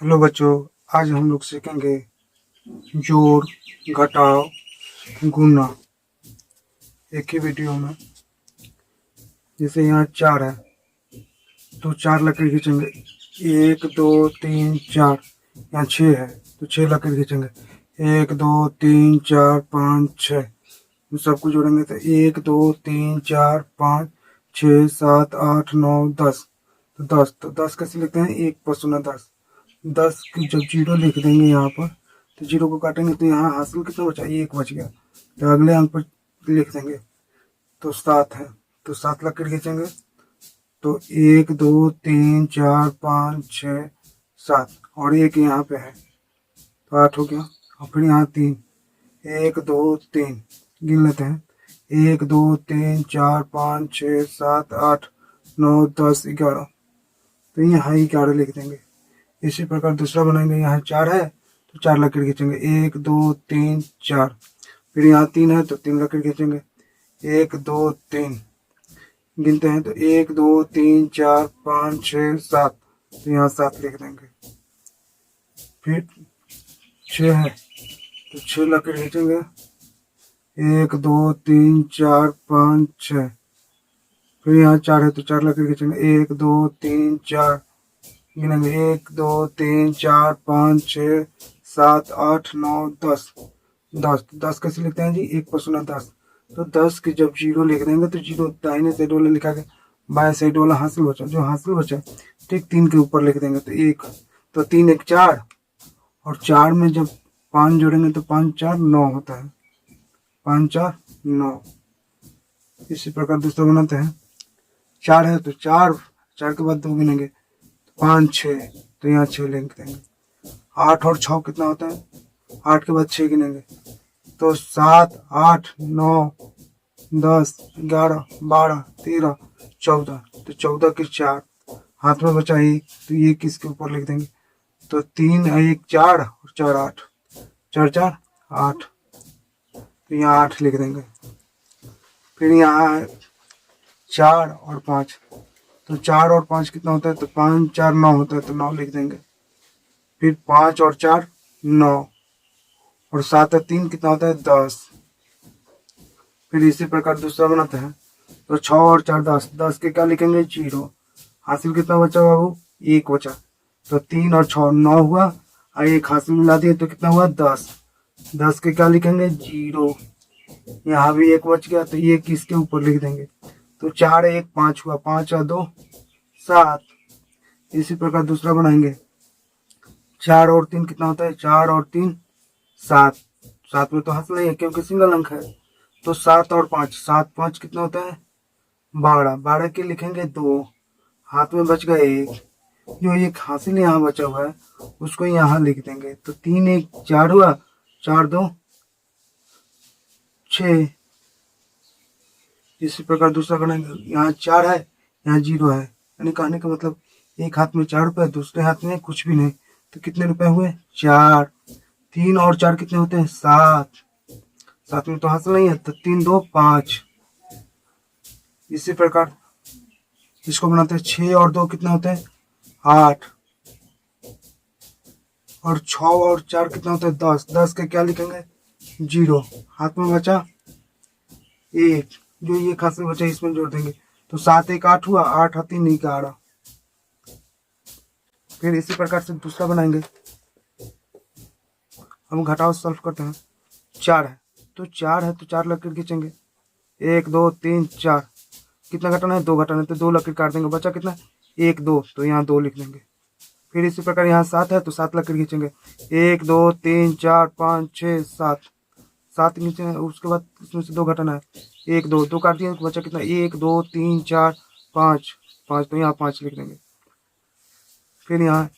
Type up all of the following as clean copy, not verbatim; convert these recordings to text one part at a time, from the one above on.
Hello बच्चों, आज हम लोग सीखेंगे जोड़, घटाव, गुणा एक ही वीडियो में। जैसे यहाँ 4 है तो 4 लकीर खींचेंगे, 1 2 3 4। यहाँ 6 है तो 6 लकीर खींचेंगे, 1 2 3 4 5 6। सबको जोड़ेंगे तो 1 2 3 4 5 6 7 8 9 10। तो 10 कैसे लिखते हैं? 1 पर 10। 10 की जब जीरो लिख देंगे यहाँ पर तो जीरो को काटेंगे तो यहाँ हासिल कितना बचा? 1 बच गया। तो अगले अंक पर लिख देंगे तो 7 है तो 7 लकीर खींचेंगे तो 1 2 3 4 5 6 7 और एक यहाँ पे है तो 8 हो गया। और फिर यहाँ 3, 1 2 3 गिन लेते हैं, 1 2 3 4 5 6 7 8 9 10 11। तो यहाँ 11 लिख देंगे। इसी प्रकार दूसरा बनाएंगे, यहाँ 4 है तो 4 लकीर खींचेंगे, 1 2 3 4। फिर यहाँ 3 है तो 3 लकीर खींचेंगे, 1 2 3 गिनते हैं तो 1 2 3 4 5 6 7। तो यहाँ 7 लिख देंगे। फिर 6 है तो 6 लकीर खींचेंगे, 1 2 3 4 5 6। फिर यहाँ 4 है तो 4 लकीर खींचेंगे, 1 2 3 4 गिनेंगे, 1 2 3 4 5 6 7 8 9 10। 10 कैसे लिखते हैं जी? 1 पर 10। तो 10 की जब जीरो लिख देंगे तो जीरो दाहिने साइड वाला लिखा गया, बाएं साइड वाला हासिल बचा। जो हासिल बचा ठीक 3 के ऊपर लिख देंगे तो 1। तो 3 1 4 और 4 में जब 5 जोड़ेंगे तो 5 4 9 होता है, 5 4 9। इसी प्रकार दूसरा बनाते हैं, 4 है तो 4 के बाद 2 गिनेंगे, 5 6 तो यहाँ 6 लिख देंगे। 8 और 6 कितना होता है? 8 के बाद 6 गिनेंगे तो 7 8 9 10 11 12 13 14। तो 14 के 4 हाथ में बचा 1 तो ये किसके ऊपर लिख देंगे? तो 3 1 4 और 4 8, 4 4 8। तो यहाँ 8 लिख देंगे। फिर यहाँ 4 और 5 तो 4 और 5 कितना होता है? तो 5 4 9 होता है तो 9 लिख देंगे। फिर 5 और 4 9 और 7 और 3 कितना होता है? 10। फिर इसी प्रकार दूसरा बनाते हैं तो 6 और 4 10। 10 के क्या लिखेंगे? 0। हासिल कितना बचा बाबू? 1 बचा। तो 3 और 6 9 हुआ और 1 हासिल मिला दिए तो कितना हुआ? 10। 10 के क्या लिखेंगे? 0। यहाँ भी 1 बच गया तो ये किसके ऊपर लिख देंगे? तो 4 1 5 हुआ, 5 और 2 7। इसी प्रकार दूसरा बनाएंगे, 4 और 3 कितना होता है? 4 और 3 7। 7 में तो हासिल नहीं है क्योंकि सिंगल अंक है। तो 7 और 5, 7 5 कितना होता है? 12। 12 के लिखेंगे 2, हाथ में बच गए 1। जो एक हासिल यहाँ बचा हुआ है उसको यहाँ लिख देंगे। तो 3 1 4 हुआ, 4 2 6। इसी प्रकार दूसरा बनाएंगे, यहाँ 4 है यहाँ 0 है, यानी कहने का मतलब एक हाथ में 4 रुपए दूसरे हाथ में कुछ भी नहीं। तो कितने रुपए हुए? 4। 3 और 4 कितने होते हैं? 7। 7 में तो हासिल नहीं है तो 3 2 5। इसी प्रकार इसको बनाते हैं, 6 और 2 कितना होता है? 8। और 6 और 4 कितना होता है? 10। 10 के क्या लिखेंगे? 0। हाथ में बचा 1, जो ये हासिल बचा इसमें जोड़ देंगे तो 7 1 8 हुआ, 8 3 11। फिर इसी प्रकार से दूसरा बनाएंगे, हम घटाव सॉल्व करते हैं। 4 है तो 4 है तो 4 लकीर खींचेंगे, 1 2 3 4। कितना घटाना है? 2 घटाना है तो 2 लकीर काट देंगे, बचा कितना? 1 2 तो यहाँ 2 लिख देंगे। फिर इसी प्रकार यहाँ 7 है तो 7 लकीर खींचेंगे, 1 2 3 4 5 6 7। 7 नीचे है, उसके बाद इसमें से 2 घटाना है, 1 2 2 काट दिया, बचा कितना? 1 2 3 4 5 5। तो यहाँ 5 लिख देंगे। फिर यहाँ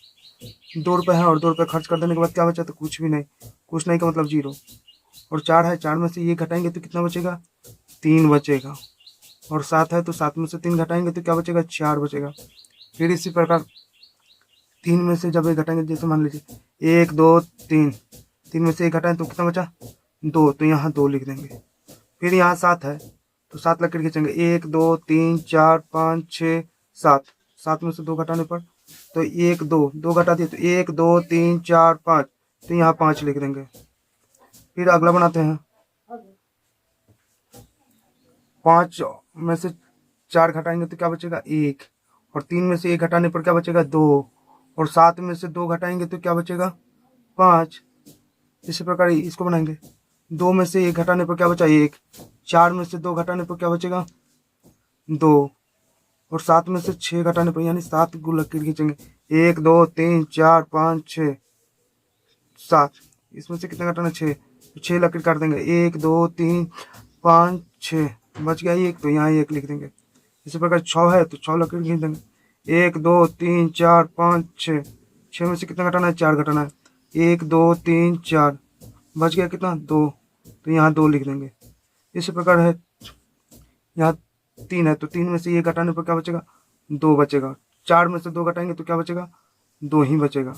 2 रुपये है और 2 रुपये खर्च कर देने के बाद क्या बचा? तो कुछ भी नहीं। कुछ नहीं का मतलब 0। और 4 है, 4 में से ये घटाएंगे तो कितना बचेगा? 3 बचेगा। और 7 है तो 7 में से 3 घटाएंगे तो क्या बचेगा? 4 बचेगा। फिर इसी प्रकार 3 में से जब ये घटाएंगे, जैसे मान लीजिए 1 2 3, 3 में से 1 घटाएं तो कितना बचा? 2। तो यहाँ 2 लिख देंगे। फिर यहाँ 7 है तो 7 लकीर खींचेंगे, 1 2 3 4 5 6 7। 7 में से 2 घटाने पर तो 1 2 2 घटा दिए तो 1 2 3 4 5, तो यहाँ 5 लिख देंगे। फिर अगला बनाते हैं। 5 में से 4 घटाएंगे तो क्या बचेगा 1, और 3 में से 1 घटाने पर क्या बचेगा 2, और 7 में से 2 घटाएंगे तो क्या बचेगा 5। इसी प्रकार इसको बनाएंगे। 2 में से 1 घटाने पर क्या बचा 1, 4 में से 2 घटाने पर क्या बचेगा 2, और 7 में से 6 घटाने पर, यानी 7 को लकीर खींचेंगे। 1 2 3 4 5 6 7, इसमें से कितना घटाना 6, तो 6 लकीर काट देंगे। 1 2 3 5 6, बच गया 1, तो यहाँ 1 लिख देंगे। इसी प्रकार 6 है तो 6 लकीर खींच देंगे। 1 2 3 4 5 6, 6 में से कितना घटाना है 4 घटाना है। 1 2 3 4, बच गया कितना 2, तो यहाँ 2 लिख देंगे। इसी प्रकार है यहाँ 3 है तो 3 में से 1 घटाने पर क्या बचेगा 2 बचेगा। 4 में से 2 घटाएंगे तो क्या बचेगा 2 ही बचेगा।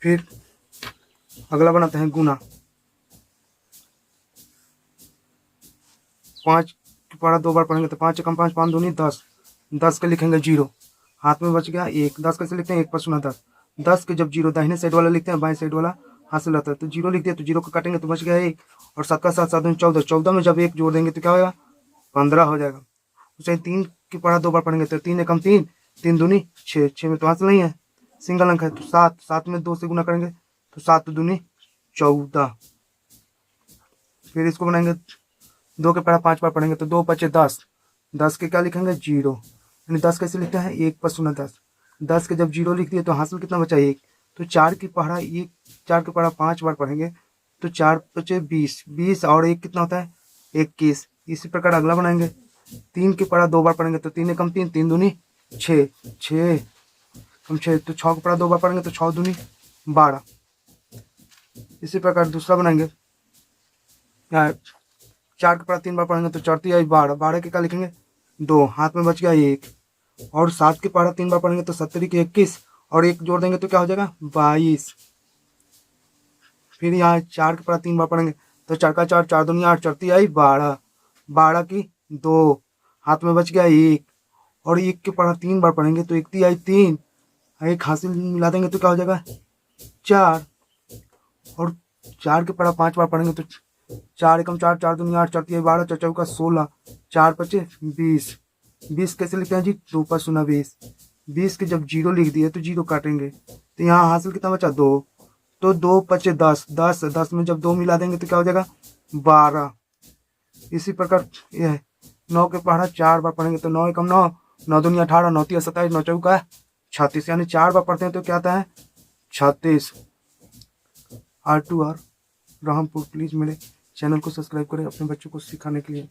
फिर अगला बनाते हैं गुना। 5 की पढ़ा 2 बार पढ़ेंगे तो 5 एकम 5 5 दूनी 10, 10 के लिखेंगे 0, हाथ में बच गया 1। 10 कैसे लिखते हैं 1 पर सुना 10, 10 के जब 0 दाहिने साइड वाला लिखते हैं, बाएं साइड वाला हाथ से रहता है, तो 0 लिख दिया तो 0 को काटेंगे तो बच गया 1, और 7 का 7 7 दूनी 14, 14 में जब 1 जोड़ देंगे तो क्या होगा 15 हो जाएगा। उसे 3 की पढ़ा 2 बार पढ़ेंगे तो 3 एकम 3, 3 दूनी 6, 6 में तो हाथ नहीं है, सिंगल अंक है तो 7, 7 में 2 से गुना करेंगे तो 7 दूनी 14। फिर इसको बनाएंगे। 2 के पढ़ा 5 बार पढ़ेंगे तो 2 5 10, 10 के क्या लिखेंगे 0, यानी 10 कैसे लिखते हैं 1 पर सुना 10, 10 के जब 0 लिख दिए तो हासिल कितना बचा 1, तो 4 की पढ़ा 1, 4 की पढ़ा 5 बार पढ़ेंगे तो 4 बचे 20, 20 और 1 कितना होता है 21। इसी प्रकार अगला बनाएंगे। 3 की पढ़ा 2 बार पढ़ेंगे तो 3 एकम 3, 3 दूनी 6, 6 कम 6, तो 6 की पढ़ा 2 बार पढ़ेंगे तो 6 दूनी 12। इसी प्रकार दूसरा बनाएंगे। 4 के पढ़ा 3 बार पढ़ेंगे तो 4 3 12, 12 के क्या लिखेंगे 2, हाथ में बच गया 1, और 7 के पढ़ा 3 बार पढ़ेंगे तो 70 के 21, और 1 जोड़ देंगे तो क्या हो जाएगा 22। फिर यहाँ 4 के पढ़ा 3 बार पढ़ेंगे तो 4 का 4, 4 दूनी 8, 4 3 12, 12 की 2, हाथ में बच गया 1, और 1 के पढ़ा 3 बार पढ़ेंगे तो 1 3, 1 हासिल मिला देंगे तो क्या हो जाएगा 4, और 4 के पढ़ा 5 बार पढ़ेंगे तो 4 एकम 4, 4 दूनी 8, 4 3 12, 4 चौका 16, 4 5 20, 20 कैसे लिखते हैं जी 2 पर सुना 20, 20 के जब 0 लिख दिए तो 0 काटेंगे तो यहाँ हासिल कितना बचा 2, तो 2 5 10, 10 10 में जब 2 मिला देंगे तो क्या हो जाएगा 12। इसी प्रकार ये है। 9 के पढ़ा 4 बार पढ़ेंगे तो 9 एकम 9, 9 दूनी 18, 9 3 27, 9 चौका 36, यानी 4 बार पढ़ते हैं तो क्या आता है 36। R2R रामपुर, प्लीज़ मेरे चैनल को सब्सक्राइब करें अपने बच्चों को सिखाने के लिए।